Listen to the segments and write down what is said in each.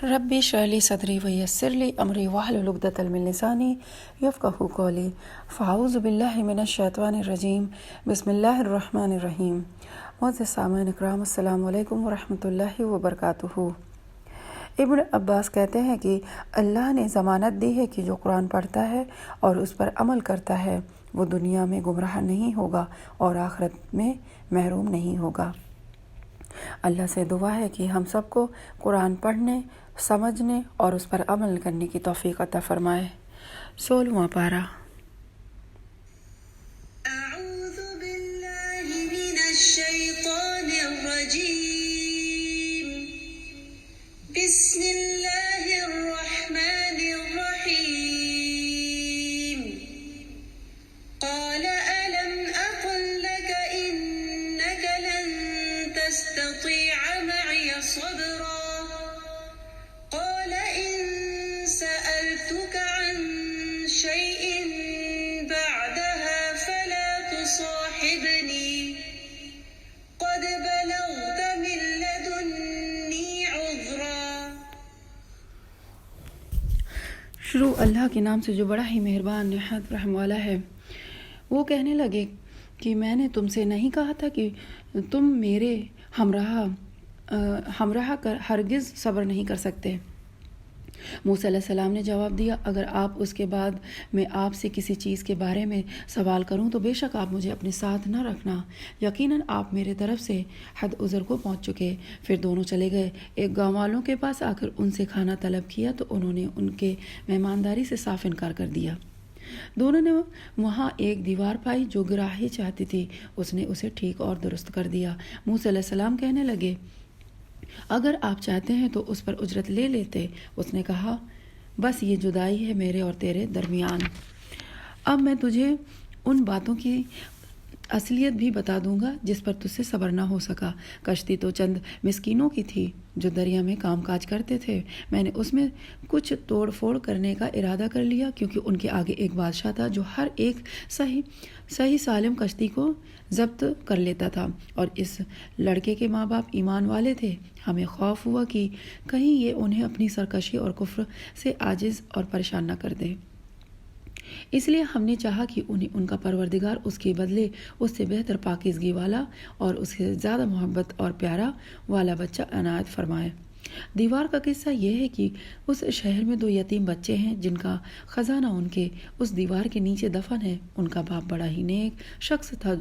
ربی اشرح لی صدری ویسر لی امری واحلل عقدۃ من لسانی یفقہوا قولی فاعوذ باللہ من الشیطان الرجیم بسم اللہ الرحمن الرحیم۔ معزز سامعین اکرام، السلام علیکم ورحمۃ اللہ وبرکاتہ۔ ابن عباس کہتے ہیں کہ اللہ نے ضمانت دی ہے کہ جو قرآن پڑھتا ہے اور اس پر عمل کرتا ہے وہ دنیا میں گمراہ نہیں ہوگا اور آخرت میں محروم نہیں ہوگا۔ اللہ سے دعا ہے کہ ہم سب کو قرآن پڑھنے، سمجھنے اور اس پر عمل کرنے کی توفیق عطا فرمائے۔ 16واں پارہ۔ اعوذ باللہ من الشیطان الرجیم، بسم اللہ الرحمن الرحیم۔ قال ألم أقل لك إنك لن تستطيع معي صبرا قال إن سألتك عن شيء بعدها فلا تصاحبني قد بلغت من لدني عذرا۔ شروع اللہ کے نام سے جو بڑا ہی مہربان نہایت رحم والا ہے۔ وہ کہنے لگے کہ میں نے تم سے نہیں کہا تھا کہ تم میرے ہمراہ کر ہرگز صبر نہیں کر سکتے۔ موسیٰ علیہ السلام نے جواب دیا، اگر آپ اس کے بعد میں آپ سے کسی چیز کے بارے میں سوال کروں تو بے شک آپ مجھے اپنے ساتھ نہ رکھنا، یقیناً آپ میرے طرف سے حد عذر کو پہنچ چکے۔ پھر دونوں چلے گئے۔ ایک گاؤں والوں کے پاس آ کر ان سے کھانا طلب کیا تو انہوں نے ان کے مہمانداری سے صاف انکار کر دیا۔ دونوں نے وہاں ایک دیوار پائی جو گرا ہی چاہتی تھی، اس نے اسے ٹھیک اور درست کر دیا۔ موسیٰ علیہ السلام کہنے لگے، اگر آپ چاہتے ہیں تو اس پر اجرت لے لیتے۔ اس نے کہا، بس یہ جدائی ہے میرے اور تیرے درمیان۔ اب میں تجھے ان باتوں کی اصلیت بھی بتا دوں گا جس پر تجھ سے صبر نہ ہو سکا۔ کشتی تو چند مسکینوں کی تھی جو دریا میں کام کاج کرتے تھے۔ میں نے اس میں کچھ توڑ پھوڑ کرنے کا ارادہ کر لیا کیونکہ ان کے آگے ایک بادشاہ تھا جو ہر ایک صحیح سالم کشتی کو ضبط کر لیتا تھا، اور اس لڑکے کے ماں باپ ایمان والے تھے۔ ہمیں خوف ہوا کہ کہیں یہ انہیں اپنی سرکشی اور کفر سے عاجز اور پریشان نہ کر دے، اس لیے ہم نے چاہا کہ انہیں ان کا پروردگار اس کے بدلے اس سے بہتر پاکیزگی والا اور اس سے زیادہ محبت اور پیارا والا بچہ عنایت فرمائے۔ دیوار کا قصہ یہ ہے کہ اس شہر میں 2 یتیم بچے ہیں جن کا خزانہ ان کے اس دیوار کے نیچے دفن ہے۔ ان کا باپ بڑا ہی نیک شخص تھا،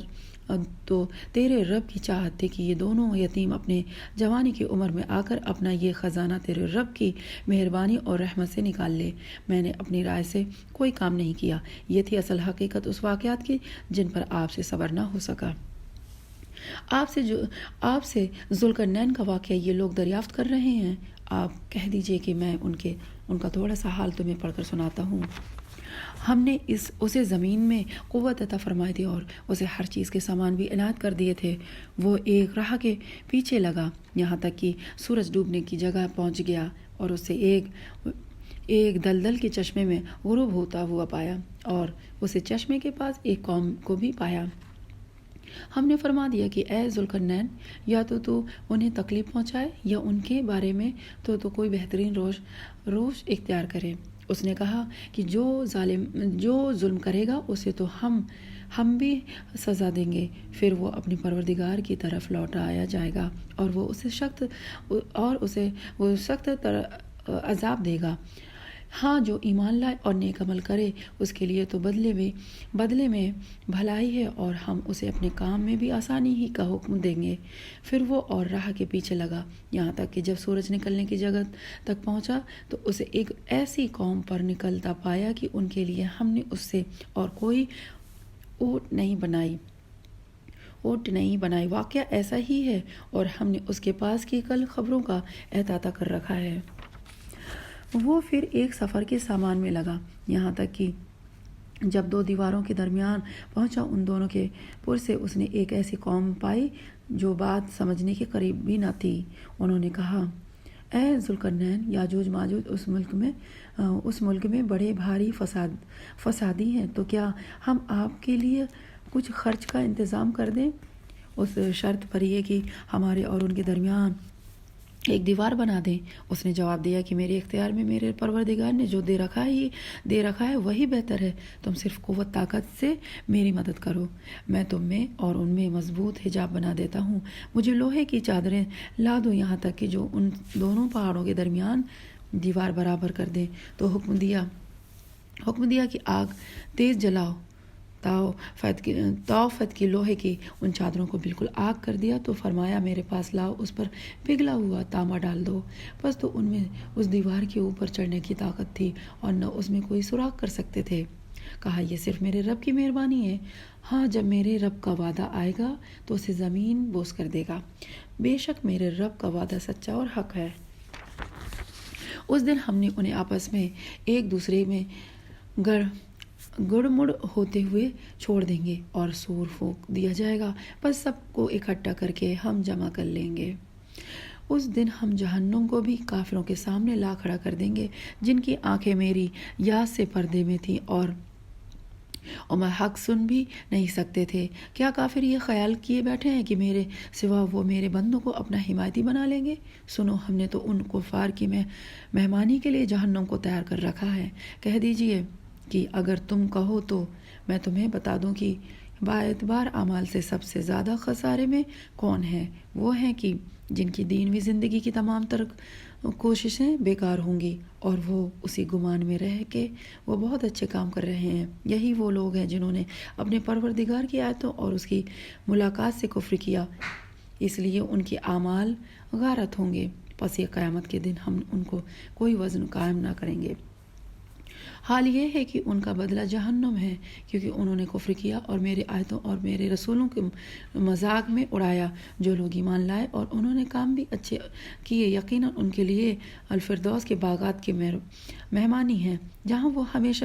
تو تیرے رب کی چاہت تھی کہ یہ دونوں یتیم اپنے جوانی کی عمر میں آ کر اپنا یہ خزانہ تیرے رب کی مہربانی اور رحمت سے نکال لے۔ میں نے اپنی رائے سے کوئی کام نہیں کیا۔ یہ تھی اصل حقیقت اس واقعات کی جن پر آپ سے صبر نہ ہو سکا۔ آپ سے ذوالقرنین کا واقعہ یہ لوگ دریافت کر رہے ہیں۔ آپ کہہ دیجئے کہ میں ان کا تھوڑا سا حال تمہیں پڑھ کر سناتا ہوں۔ ہم نے اسے زمین میں قوت عطا فرمائی تھی اور اسے ہر چیز کے سامان بھی عنایت کر دیے تھے۔ وہ ایک راہ کے پیچھے لگا یہاں تک کہ سورج ڈوبنے کی جگہ پہنچ گیا اور اسے ایک دلدل کے چشمے میں غروب ہوتا ہوا پایا، اور اسے چشمے کے پاس ایک قوم کو بھی پایا۔ ہم نے فرما دیا کہ اے ذوالقرنین، یا تو انہیں تکلیف پہنچائے یا ان کے بارے میں تو کوئی بہترین روش اختیار کرے۔ اس نے کہا کہ جو ظلم کرے گا اسے تو ہم بھی سزا دیں گے، پھر وہ اپنی پروردگار کی طرف لوٹایا جائے گا اور وہ اسے سخت عذاب دے گا۔ ہاں، جو ایمان لائے اور نیک عمل کرے اس کے لیے تو بدلے میں بھلائی ہے، اور ہم اسے اپنے کام میں بھی آسانی ہی کا حکم دیں گے۔ پھر وہ اور راہ کے پیچھے لگا یہاں تک کہ جب سورج نکلنے کی جگہ تک پہنچا تو اسے ایک ایسی قوم پر نکلتا پایا کہ ان کے لیے ہم نے اس سے اور کوئی اونٹ نہیں بنائی۔ واقعہ ایسا ہی ہے اور ہم نے اس کے پاس کی کل خبروں کا احاطہ کر رکھا ہے۔ وہ پھر ایک سفر کے سامان میں لگا یہاں تک کہ جب 2 دیواروں کے درمیان پہنچا ان دونوں کے پر سے اس نے ایک ایسی قوم پائی جو بات سمجھنے کے قریب بھی نہ تھی۔ انہوں نے کہا، اے ذوالقرنین، یاجوج ماجوج اس ملک میں بڑے بھاری فسادی ہیں، تو کیا ہم آپ کے لیے کچھ خرچ کا انتظام کر دیں؟ اس شرط پر یہ کہ ہمارے اور ان کے درمیان ایک دیوار بنا دیں۔ اس نے جواب دیا کہ میرے اختیار میں میرے پروردگار نے جو دے رکھا ہے وہی بہتر ہے، تم صرف قوت طاقت سے میری مدد کرو، میں تم میں اور ان میں مضبوط حجاب بنا دیتا ہوں۔ مجھے لوہے کی چادریں لا دو یہاں تک کہ جو ان دونوں پہاڑوں کے درمیان دیوار برابر کر دیں۔ تو حکم دیا کہ آگ تیز جلاؤ۔ طوفت کی لوہے کی ان چادروں کو بالکل آگ کر دیا تو فرمایا میرے پاس لاؤ، اس پر پگھلا ہوا تانبا ڈال دو۔ بس تو ان میں اس دیوار کے اوپر چڑھنے کی طاقت تھی اور نہ اس میں کوئی سوراخ کر سکتے تھے۔ کہا یہ صرف میرے رب کی مہربانی ہے، ہاں جب میرے رب کا وعدہ آئے گا تو اسے زمین بوس کر دے گا، بے شک میرے رب کا وعدہ سچا اور حق ہے۔ اس دن ہم نے انہیں آپس میں ایک دوسرے میں گڑ مڑ ہوتے ہوئے چھوڑ دیں گے اور سور پھونک دیا جائے گا، بس سب کو اکٹھا کر کے ہم جمع کر لیں گے۔ اس دن ہم جہنم کو بھی کافروں کے سامنے لا کھڑا کر دیں گے جن کی آنکھیں میری یاد سے پردے میں تھیں اور میں حق سن بھی نہیں سکتے تھے۔ کیا کافر یہ خیال کیے بیٹھے ہیں کہ میرے سوا وہ میرے بندوں کو اپنا حمایتی بنا لیں گے؟ سنو، ہم نے تو ان کفار کی مہمانی کے لیے جہنم کو تیار کر رکھا ہے۔ کہہ دیجئے کہ اگر تم کہو تو میں تمہیں بتا دوں کہ باعتبار اعمال سے سب سے زیادہ خسارے میں کون ہیں۔ وہ ہیں کہ جن کی دینوی زندگی کی تمام تر کوششیں بیکار ہوں گی اور وہ اسی گمان میں رہ کے وہ بہت اچھے کام کر رہے ہیں۔ یہی وہ لوگ ہیں جنہوں نے اپنے پروردگار کی آیتوں اور اس کی ملاقات سے کفر کیا، اس لیے ان کے اعمال غارت ہوں گے۔ پس یہ قیامت کے دن ہم ان کو کوئی وزن قائم نہ کریں گے۔ حال یہ ہے کہ ان کا بدلہ جہنم ہے، کیونکہ انہوں نے کفر کیا اور میرے آیتوں اور میرے رسولوں کے مذاق میں اڑایا۔ جو لوگ ایمان لائے اور انہوں نے کام بھی اچھے کیے، یقیناً ان کے لیے الفردوس کے باغات کی مہمانی ہے، جہاں وہ ہمیشہ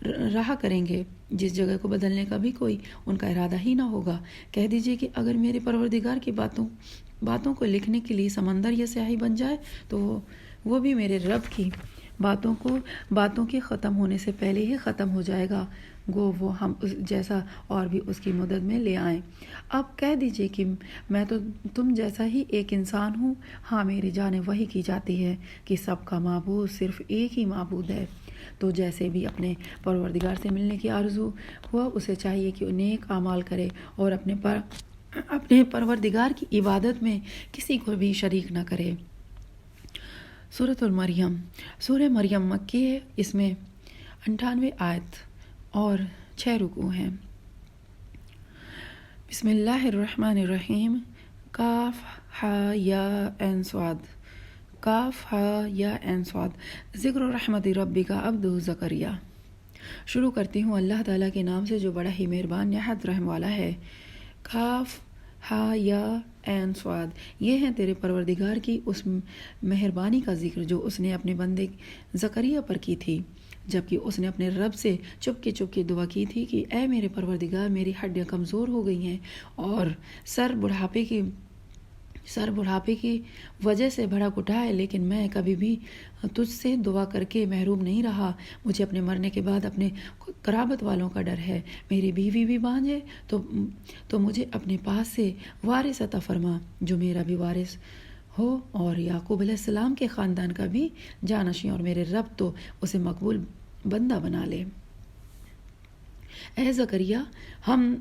رہا کریں گے، جس جگہ کو بدلنے کا بھی کوئی ان کا ارادہ ہی نہ ہوگا۔ کہہ دیجئے کہ اگر میرے پروردگار کی باتوں کو لکھنے کے لیے سمندر یا سیاہی بن جائے تو وہ بھی میرے رب کی باتوں کے ختم ہونے سے پہلے ہی ختم ہو جائے گا، گو وہ ہم اس جیسا اور بھی اس کی مدد میں لے آئیں۔ اب کہہ دیجئے کہ میں تو تم جیسا ہی ایک انسان ہوں، ہاں میری جانب وحی کی جاتی ہے کہ سب کا معبود صرف ایک ہی معبود ہے۔ تو جیسے بھی اپنے پروردگار سے ملنے کی آرزو ہوا، اسے چاہیے کہ نیک اعمال کرے اور اپنے پروردگار کی عبادت میں کسی کو بھی شریک نہ کرے۔ سورۃ المریم، سورہ مریم مکی ہے، اس میں 98 آیت اور 6 رکوع ہیں۔ بسم اللہ الرحمن الرحیم۔ کاف ہا یا عین صاد، کاف ہا یا عین صاد، ذکر رحمت ربک عبدہ زکریا۔ شروع کرتی ہوں اللہ تعالیٰ کے نام سے جو بڑا ہی مہربان نہایت رحم والا ہے۔ کاف ہا یا عین صاد، یہ ہیں تیرے پروردگار کی اس مہربانی کا ذکر جو اس نے اپنے بندے زکریا پر کی تھی، جبکہ اس نے اپنے رب سے چپ کے دعا کی تھی کہ اے میرے پروردگار، میری ہڈیاں کمزور ہو گئی ہیں اور سر بڑھاپے کی وجہ سے بھڑک اٹھا ہے، لیکن میں کبھی بھی تجھ سے دعا کر کے محروم نہیں رہا۔ مجھے اپنے مرنے کے بعد اپنے قرابت والوں کا ڈر ہے، میری بیوی بھی بانجھ ہے تو مجھے اپنے پاس سے وارث عطا فرما جو میرا بھی وارث ہو اور یعقوب علیہ السلام کے خاندان کا بھی جانشین، اور میرے رب تو اسے مقبول بندہ بنا لے۔ اے زکریا، ہم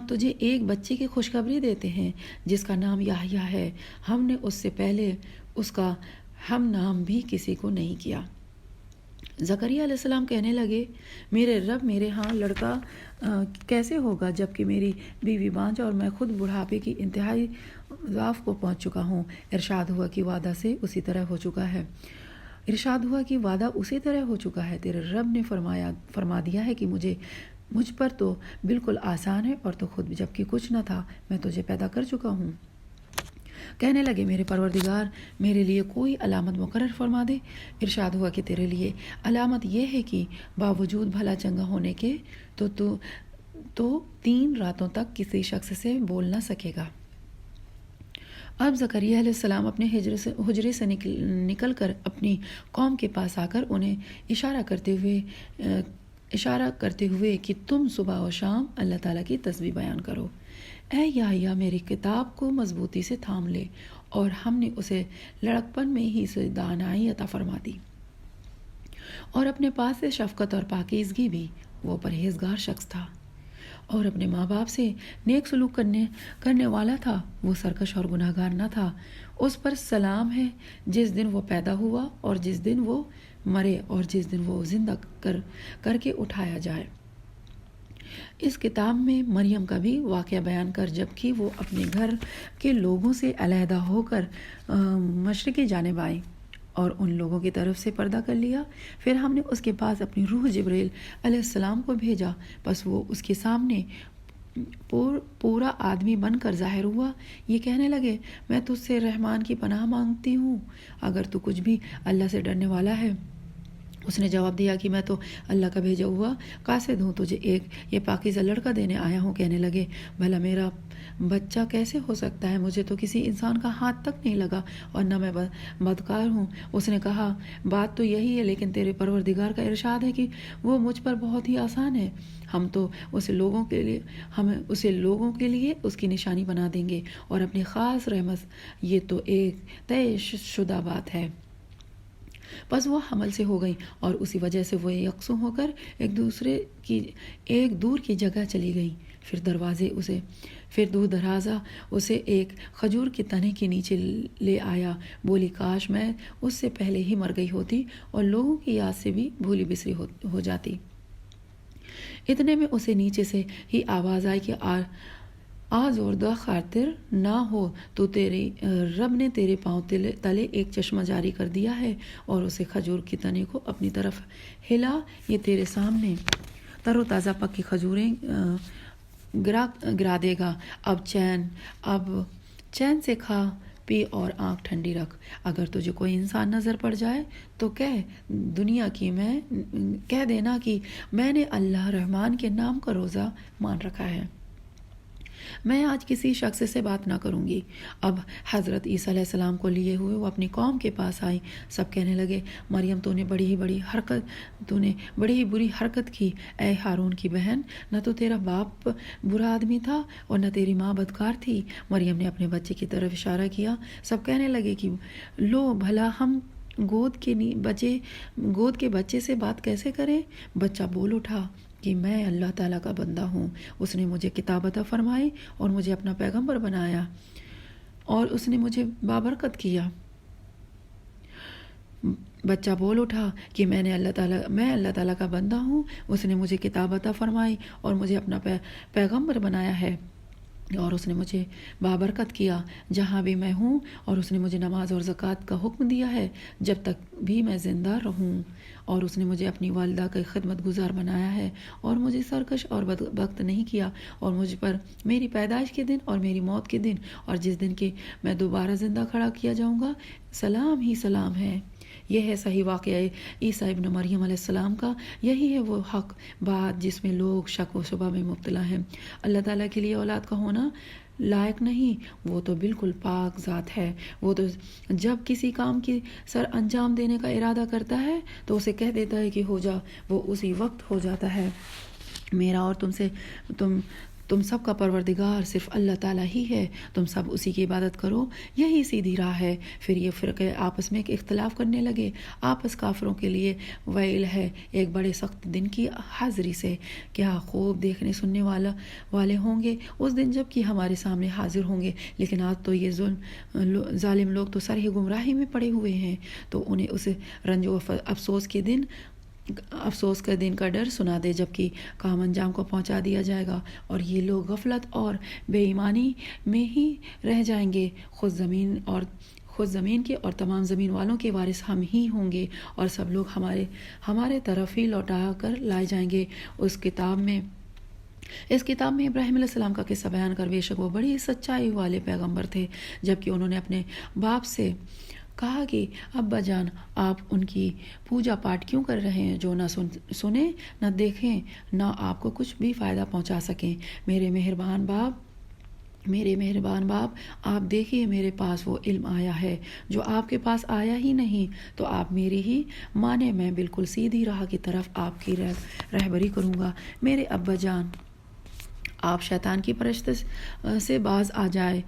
تجھے ایک بچے کی خوشخبری دیتے ہیں جس کا نام یحییٰ ہے۔ ہم نے اس سے پہلے اس کا ہم نام بھی کسی کو نہیں کیا۔ زکریا علیہ السلام کہنے لگے، میرے رب، میرے ہاں لڑکا کیسے ہوگا جبکہ میری بیوی بانجھ اور میں خود بڑھاپے کی انتہائی ضعف کو پہنچ چکا ہوں۔ ارشاد ہوا کہ وعدہ اسی طرح ہو چکا ہے۔ تیرے رب نے فرما دیا ہے کہ مجھ پر تو بالکل آسان ہے اور تو خود جبکہ کچھ نہ تھا میں تجھے پیدا کر چکا ہوں۔ کہنے لگے، میرے پروردگار، میرے لیے کوئی علامت مقرر فرما دے۔ ارشاد ہوا کہ تیرے لیے علامت یہ ہے کہ باوجود بھلا چنگا ہونے کے تو 3 راتوں تک کسی شخص سے بول نہ سکے گا۔ اب زکریا علیہ السلام اپنے حجرے سے نکل کر اپنی قوم کے پاس آ کر انہیں اشارہ کرتے ہوئے کہ تم صبح و شام اللہ تعالیٰ کی تسبیح بیان کرو۔ اے یحییٰ، میری کتاب کو مضبوطی سے تھام لے اور ہم نے اسے لڑکپن میں ہی سے دانائی عطا فرما دی، اور اپنے پاس سے شفقت اور پاکیزگی بھی۔ وہ پرہیزگار شخص تھا اور اپنے ماں باپ سے نیک سلوک کرنے والا تھا۔ وہ سرکش اور گناہگار نہ تھا۔ اس پر سلام ہے جس دن وہ پیدا ہوا اور جس دن وہ مرے اور جس دن وہ زندہ کر کے اٹھایا جائے۔ اس کتاب میں مریم کا بھی واقعہ بیان کر، جبکہ وہ اپنے گھر کے لوگوں سے علیحدہ ہو کر مشرقی جانب آئی اور ان لوگوں کی طرف سے پردہ کر لیا۔ پھر ہم نے اس کے پاس اپنی روح جبرائیل علیہ السلام کو بھیجا، پس وہ اس کے سامنے پورا آدمی بن کر ظاہر ہوا۔ یہ کہنے لگے، میں تجھ سے رحمان کی پناہ مانگتی ہوں اگر تو کچھ بھی اللہ سے ڈرنے والا ہے۔ اس نے جواب دیا کہ میں تو اللہ کا بھیجا ہوا قاصد ہوں، تجھے ایک یہ پاکیزہ لڑکا دینے آیا ہوں۔ کہنے لگے، بھلا میرا بچہ کیسے ہو سکتا ہے؟ مجھے تو کسی انسان کا ہاتھ تک نہیں لگا اور نہ میں بدکار ہوں۔ اس نے کہا، بات تو یہی ہے، لیکن تیرے پروردگار کا ارشاد ہے کہ وہ مجھ پر بہت ہی آسان ہے۔ ہم اسے لوگوں کے لیے اس کی نشانی بنا دیں گے اور اپنی خاص رحمت، یہ تو ایک طے شدہ بات ہے۔ پس وہ حمل سے ہو گئی اور اسی وجہ سے وہ یکساں ہو کر ایک دور کی جگہ چلی گئی۔ پھر دور درازہ اسے ایک کھجور کے تنے کے نیچے لے آیا۔ بولی، کاش میں اس سے پہلے ہی مر گئی ہوتی اور لوگوں کی یاد سے بھی بھولی بسری ہو جاتی۔ اتنے میں اسے نیچے سے ہی آواز آئی کہ آزوردہ خاطر نہ ہو، تو رب نے تیرے پاؤں تلے ایک چشمہ جاری کر دیا ہے، اور اسے کھجور کے تنے کو اپنی طرف ہلا، یہ تیرے سامنے تر و تازہ پکی کھجوریں گرا دے گا۔ اب چین سے کھا پی اور آنکھ ٹھنڈی رکھ۔ اگر تجھے کوئی انسان نظر پڑ جائے تو کہہ دینا کہ میں نے اللہ رحمان کے نام کا روزہ مان رکھا ہے، میں آج کسی شخص سے بات نہ کروں گی۔ اب حضرت عیسیٰ علیہ السلام کو لیے ہوئے وہ اپنی قوم کے پاس آئی۔ سب کہنے لگے، مریم تو نے بڑی ہی بری حرکت کی، اے ہارون کی بہن، نہ تو تیرا باپ برا آدمی تھا اور نہ تیری ماں بدکار تھی۔ مریم نے اپنے بچے کی طرف اشارہ کیا۔ سب کہنے لگے کہ لو بھلا ہم گود کے بچے سے بات کیسے کریں؟ بچہ بول اٹھا کہ میں اللہ تعالیٰ کا بندہ ہوں، اس نے مجھے کتاب عطا فرمائی اور مجھے اپنا پیغمبر بنایا اور اس نے مجھے بابرکت کیا۔ بچہ بول اٹھا کہ میں اللہ تعالیٰ کا بندہ ہوں، اس نے مجھے کتاب عطا فرمائی اور مجھے اپنا پیغمبر بنایا ہے اور اس نے مجھے بابرکت کیا جہاں بھی میں ہوں، اور اس نے مجھے نماز اور زکوٰۃ کا حکم دیا ہے جب تک بھی میں زندہ رہوں، اور اس نے مجھے اپنی والدہ کا خدمت گزار بنایا ہے اور مجھے سرکش اور بدبخت نہیں کیا، اور مجھ پر میری پیدائش کے دن اور میری موت کے دن اور جس دن کے میں دوبارہ زندہ کھڑا کیا جاؤں گا سلام ہی سلام ہے۔ یہ ہے صحیح واقعہ عیسیٰ ابن مریم علیہ السلام کا۔ یہی ہے وہ حق بات جس میں لوگ شک و شبہ میں مبتلا ہیں۔ اللہ تعالیٰ کے لیے اولاد کا ہونا لائق نہیں، وہ تو بالکل پاک ذات ہے۔ وہ تو جب کسی کام کی سر انجام دینے کا ارادہ کرتا ہے تو اسے کہہ دیتا ہے کہ ہو جا، وہ اسی وقت ہو جاتا ہے۔ میرا اور تم سب کا پروردگار صرف اللہ تعالیٰ ہی ہے، تم سب اسی کی عبادت کرو، یہی سیدھی راہ ہے۔ پھر یہ فرقے آپس میں اختلاف کرنے لگے۔ آپس کافروں کے لیے ویل ہے ایک بڑے سخت دن کی حاضری سے۔ کیا خوب دیکھنے سننے والے ہوں گے اس دن جب کہ ہمارے سامنے حاضر ہوں گے، لیکن آج تو یہ ظالم لوگ تو سرہی گمراہی میں پڑے ہوئے ہیں، تو انہیں اس رنج و افسوس کا دن کا ڈر سنا دے جبکہ کام انجام کو پہنچا دیا جائے گا، اور یہ لوگ غفلت اور بے ایمانی میں ہی رہ جائیں گے۔ خود زمین کے اور تمام زمین والوں کے وارث ہم ہی ہوں گے، اور سب لوگ ہمارے طرف ہی لوٹا کر لائے جائیں گے۔ اس کتاب میں ابراہیم علیہ السلام کا قصہ بیان کر، بے شک وہ بڑی سچائی والے پیغمبر تھے، جبکہ انہوں نے اپنے باپ سے کہا کہ ابا جان، آپ ان کی پوجا پاٹ کیوں کر رہے ہیں جو نہ سنیں نہ دیکھیں نہ آپ کو کچھ بھی فائدہ پہنچا سکیں؟ میرے مہربان باپ، آپ دیکھیے میرے پاس وہ علم آیا ہے جو آپ کے پاس آیا ہی نہیں، تو آپ میری ہی مانیں، میں بالکل سیدھی راہ کی طرف آپ کی رہبری کروں گا۔ میرے ابا جان، آپ شیطان کی پرستش سے باز آ جائے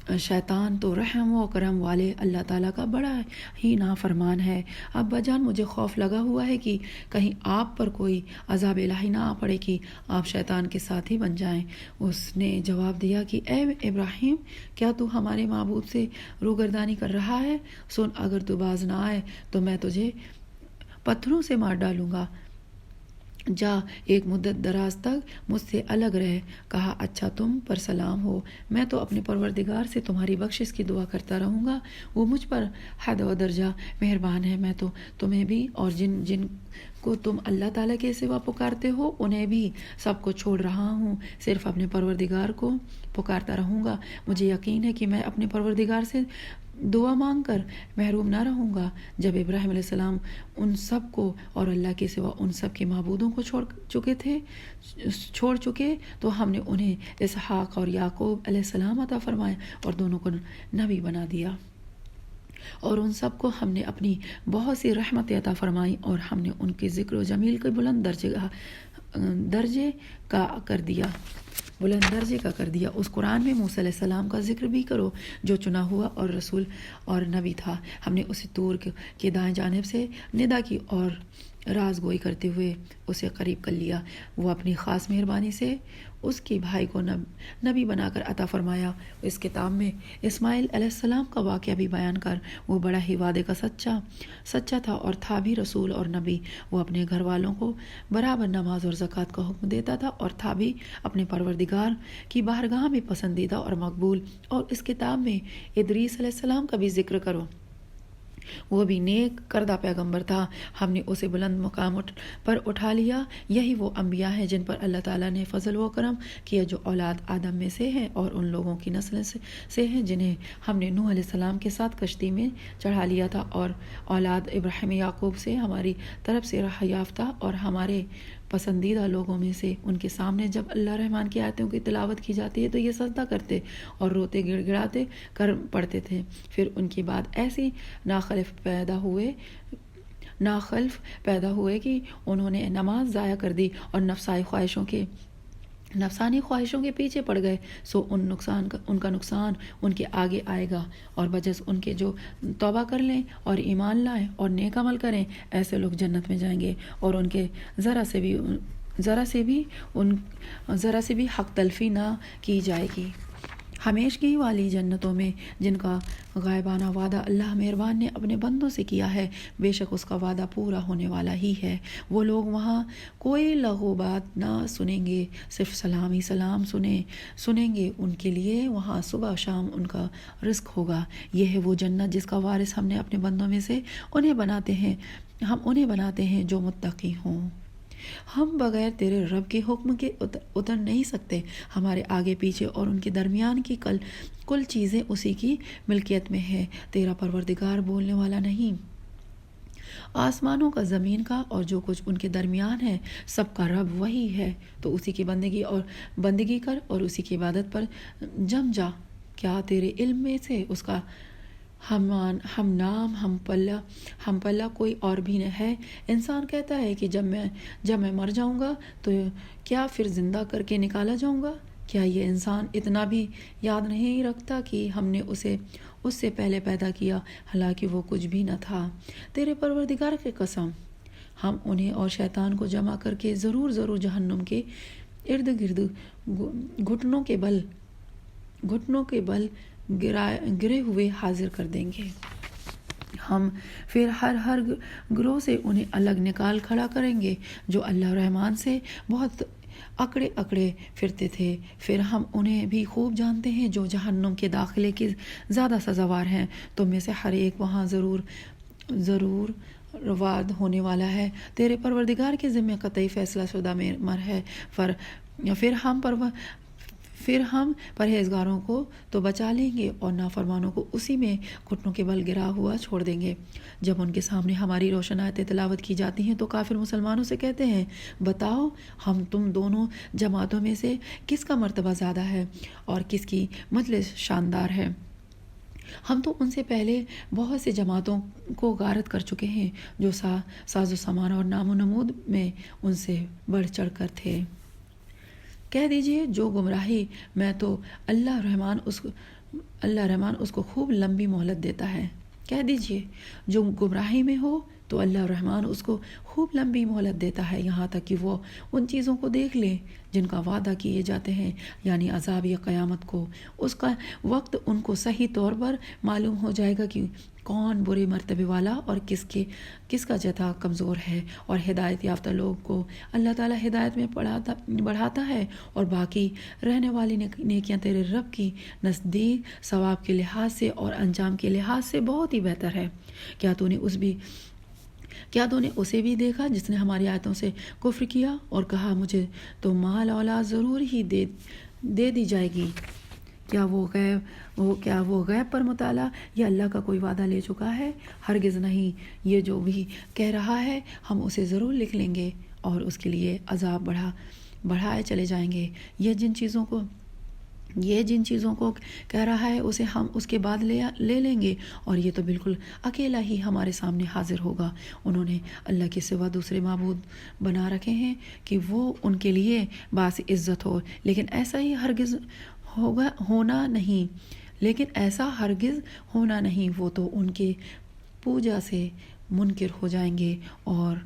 شیطان تو رحم و کرم والے اللہ تعالیٰ کا بڑا ہی نافرمان ہے۔ ابا جان مجھے خوف لگا ہوا ہے کہ کہیں آپ پر کوئی عذاب الہی نہ آ پڑے کہ آپ شیطان کے ساتھی بن جائیں۔ اس نے جواب دیا کہ اے ابراہیم، کیا تو ہمارے معبود سے روگردانی کر رہا ہے؟ سن، اگر تو باز نہ آئے تو میں تجھے پتھروں سے مار ڈالوں گا۔ جا، ایک مدت دراز تک مجھ سے الگ رہ۔ کہا اچھا، تم پر سلام ہو، میں تو اپنے پروردگار سے تمہاری بخشش کی دعا کرتا رہوں گا، وہ مجھ پر حد و درجہ مہربان ہے۔ میں تو تمہیں بھی اور جن جن کو تم اللہ تعالیٰ کے سوا پکارتے ہو انہیں بھی سب کو چھوڑ رہا ہوں، صرف اپنے پروردگار کو پکارتا رہوں گا۔ مجھے یقین ہے کہ میں اپنے پروردگار سے دعا مانگ کر محروم نہ رہوں گا۔ جب ابراہیم علیہ السلام ان سب کو اور اللہ کے سوا ان سب کے معبودوں کو چھوڑ چکے تو ہم نے انہیں اسحاق اور یعقوب علیہ السلام عطا فرمایا اور دونوں کو نبی بنا دیا، اور ان سب کو ہم نے اپنی بہت سی رحمت عطا فرمائی، اور ہم نے ان کے ذکر و جمیل کے بلند درجے کا کر دیا۔ اس قرآن میں موسیٰ علیہ السلام کا ذکر بھی کرو، جو چنا ہوا اور رسول اور نبی تھا۔ ہم نے اسے طور کے دائیں جانب سے ندا کی اور راز گوئی کرتے ہوئے اسے قریب کر لیا۔ وہ اپنی خاص مہربانی سے اس کے بھائی کو نبی بنا کر عطا فرمایا۔ اس کتاب میں اسماعیل علیہ السلام کا واقعہ بھی بیان کر، وہ بڑا ہی وعدے کا سچا تھا اور تھا بھی رسول اور نبی۔ وہ اپنے گھر والوں کو برابر نماز اور زکوٰۃ کا حکم دیتا تھا اور تھا بھی اپنے پروردگار کی بارگاہ میں پسندیدہ اور مقبول۔ اور اس کتاب میں ادریس علیہ السلام کا بھی ذکر کرو، وہ بھی نیک کردہ پیغمبر تھا، ہم نے اسے بلند مقام پر اٹھا لیا۔ یہی وہ انبیاء ہیں جن پر اللہ تعالیٰ نے فضل و کرم کیا، جو اولاد آدم میں سے ہیں اور ان لوگوں کی نسل سے ہیں جنہیں ہم نے نوح علیہ السلام کے ساتھ کشتی میں چڑھا لیا تھا، اور اولاد ابراہیم یعقوب سے ہماری طرف سے راہ یافتہ اور ہمارے پسندیدہ لوگوں میں سے۔ ان کے سامنے جب اللہ رحمان کی آیتوں کی تلاوت کی جاتی ہے تو یہ سجدہ کرتے اور روتے گڑ گڑاتے کر پڑھتے تھے۔ پھر ان کے بعد ایسی ناخلف پیدا ہوئے کہ انہوں نے نماز ضائع کر دی اور نفسانی خواہشوں کے پیچھے پڑ گئے، سو ان کا نقصان ان کے آگے آئے گا، اور بجز ان کے جو توبہ کر لیں اور ایمان لائیں اور نیک عمل کریں، ایسے لوگ جنت میں جائیں گے، اور ان کے ذرا سے بھی حق تلفی نہ کی جائے گی۔ ہمیشگی والی جنتوں میں جن کا غائبانہ وعدہ اللہ مہربان نے اپنے بندوں سے کیا ہے، بے شک اس کا وعدہ پورا ہونے والا ہی ہے۔ وہ لوگ وہاں کوئی لغو بات نہ سنیں گے، صرف سلام ہی سلام سنیں گے۔ ان کے لیے وہاں صبح شام ان کا رزق ہوگا۔ یہ ہے وہ جنت جس کا وارث ہم نے اپنے بندوں میں سے انہیں بناتے ہیں جو متقی ہوں۔ ہم بغیر تیرے رب کے حکم کے اتر نہیں سکتے، ہمارے آگے پیچھے اور ان کے درمیان کی کل چیزیں اسی کی ملکیت میں ہے، تیرا پروردگار بولنے والا نہیں۔ آسمانوں کا، زمین کا اور جو کچھ ان کے درمیان ہے، سب کا رب وہی ہے، تو اسی کی بندگی کر اور اسی کی عبادت پر جم جا۔ کیا تیرے علم میں سے اس کا ہم نام ہم پلہ کوئی اور بھی ہے؟ انسان کہتا ہے کہ جب میں مر جاؤں گا تو کیا پھر زندہ کر کے نکالا جاؤں گا؟ کیا یہ انسان اتنا بھی یاد نہیں رکھتا کہ ہم نے اسے اس سے پہلے پیدا کیا، حالانکہ وہ کچھ بھی نہ تھا؟ تیرے پروردگار کی قسم، ہم انہیں اور شیطان کو جمع کر کے ضرور جہنم کے ارد گرد گھٹنوں کے بل گرے ہوئے حاضر کر دیں گے۔ ہم پھر ہر گروہ سے انہیں الگ نکال کھڑا کریں گے جو اللہ رحمان سے بہت اکڑے پھرتے تھے۔ پھر ہم انہیں بھی خوب جانتے ہیں جو جہنم کے داخلے کے زیادہ سزاوار ہیں۔ تم میں سے ہر ایک وہاں ضرور وارد ہونے والا ہے۔ تیرے پروردگار کے ذمہ قطعی فیصلہ شدہ مر ہے۔ پھر ہم پرہیزگاروں کو تو بچا لیں گے اور نافرمانوں کو اسی میں گھٹنوں کے بل گرا ہوا چھوڑ دیں گے۔ جب ان کے سامنے ہماری روشن آیتیں تلاوت کی جاتی ہیں تو کافر مسلمانوں سے کہتے ہیں، بتاؤ ہم تم دونوں جماعتوں میں سے کس کا مرتبہ زیادہ ہے اور کس کی مجلس شاندار ہے؟ ہم تو ان سے پہلے بہت سے جماعتوں کو غارت کر چکے ہیں جو ساز و سامان اور نام و نمود میں ان سے بڑھ چڑھ کر تھے۔ کہہ دیجئے جو گمراہی میں تو اللہ رحمان اللہ رحمان اس کو خوب لمبی مہلت دیتا ہے۔ کہہ دیجئے جو گمراہی میں ہو تو اللہ رحمان اس کو خوب لمبی مہلت دیتا ہے، یہاں تک کہ وہ ان چیزوں کو دیکھ لے جن کا وعدہ کیے جاتے ہیں، یعنی عذاب یا قیامت کو۔ اس کا وقت ان کو صحیح طور پر معلوم ہو جائے گا کہ کون برے مرتبے والا اور کس کا جتا کمزور ہے، اور ہدایت یافتہ لوگ کو اللہ تعالیٰ ہدایت میں بڑھاتا ہے، اور باقی رہنے والی نیکیاں تیرے رب کی نزدیک ثواب کے لحاظ سے اور انجام کے لحاظ سے بہت ہی بہتر ہے۔ کیا تو نے اسے بھی دیکھا جس نے ہماری آیتوں سے کفر کیا اور کہا مجھے تو مال اولاد ضرور ہی دے دی جائے گی؟ کیا وہ غیب پر مطالعہ یا اللہ کا کوئی وعدہ لے چکا ہے؟ ہرگز نہیں، یہ جو بھی کہہ رہا ہے ہم اسے ضرور لکھ لیں گے اور اس کے لیے عذاب بڑھائے چلے جائیں گے۔ یہ جن چیزوں کو کہہ رہا ہے اسے ہم اس کے بعد لے لیں گے، اور یہ تو بالکل اکیلا ہی ہمارے سامنے حاضر ہوگا۔ انہوں نے اللہ کے سوا دوسرے معبود بنا رکھے ہیں کہ وہ ان کے لیے باعث عزت ہو، لیکن ایسا ہرگز ہونا نہیں، وہ تو ان کے پوجا سے منکر ہو جائیں گے اور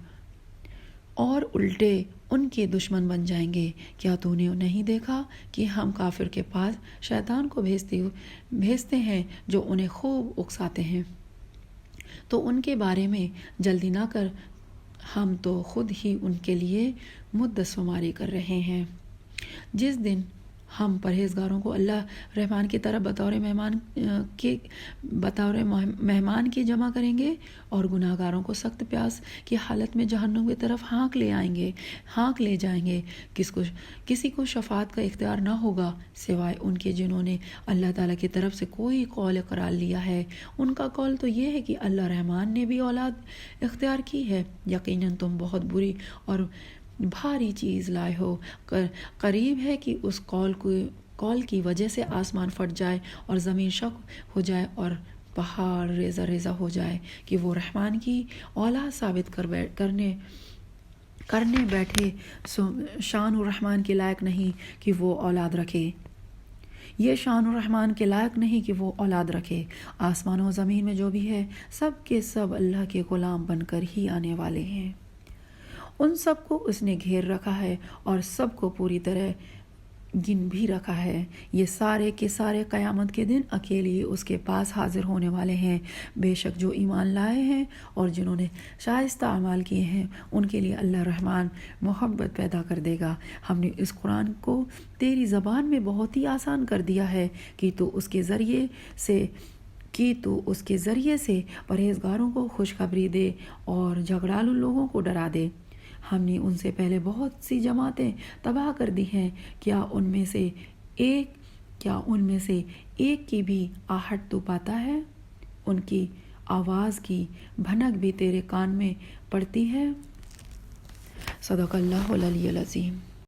الٹے ان کے دشمن بن جائیں گے۔ کیا تو نے نہیں دیکھا کہ ہم کافر کے پاس شیطان کو بھیجتے ہیں جو انہیں خوب اکساتے ہیں؟ تو ان کے بارے میں جلدی نہ کر، ہم تو خود ہی ان کے لیے مدت شماری کر رہے ہیں۔ جس دن ہم پرہیزگاروں کو اللہ رحمان کی طرف بطور مہمان کی جمع کریں گے اور گناہ گاروں کو سخت پیاس کی حالت میں جہنم کی طرف ہانک لے جائیں گے۔ کسی کو شفاعت کا اختیار نہ ہوگا سوائے ان کے جنہوں نے اللہ تعالیٰ کی طرف سے کوئی قول اقرار لیا ہے۔ ان کا قول تو یہ ہے کہ اللہ رحمان نے بھی اولاد اختیار کی ہے، یقیناً تم بہت بری اور بھاری چیز لائے ہو۔ قریب ہے کہ اس قول کی وجہ سے آسمان پھٹ جائے اور زمین شق ہو جائے اور پہاڑ ریزہ ریزہ ہو جائے کہ وہ رحمان کی اولاد ثابت کرنے بیٹھے۔ شان الرحمان کے لائق نہیں کہ وہ اولاد رکھے۔ یہ شان الرحمان کے لائق نہیں کہ وہ اولاد رکھے۔ آسمان و زمین میں جو بھی ہے سب کے سب اللہ کے غلام بن کر ہی آنے والے ہیں۔ ان سب کو اس نے گھیر رکھا ہے اور سب کو پوری طرح گن بھی رکھا ہے۔ یہ سارے کے سارے قیامت کے دن اکیلے ہی اس کے پاس حاضر ہونے والے ہیں۔ بے شک جو ایمان لائے ہیں اور جنہوں نے شائستہ اعمال کیے ہیں ان کے لیے اللہ رحمان محبت پیدا کر دے گا۔ ہم نے اس قرآن کو تیری زبان میں بہت ہی آسان کر دیا ہے کہ تو اس کے ذریعے سے پرہیزگاروں کو خوشخبری دے اور جھگڑالو لوگوں کو ڈرا دے۔ ہم نے ان سے پہلے بہت سی جماعتیں تباہ کر دی ہیں، کیا ان میں سے ایک کی بھی آہٹ تو پاتا ہے؟ ان کی آواز کی بھنک بھی تیرے کان میں پڑتی ہے۔ صدق اللہ العلی العظیم۔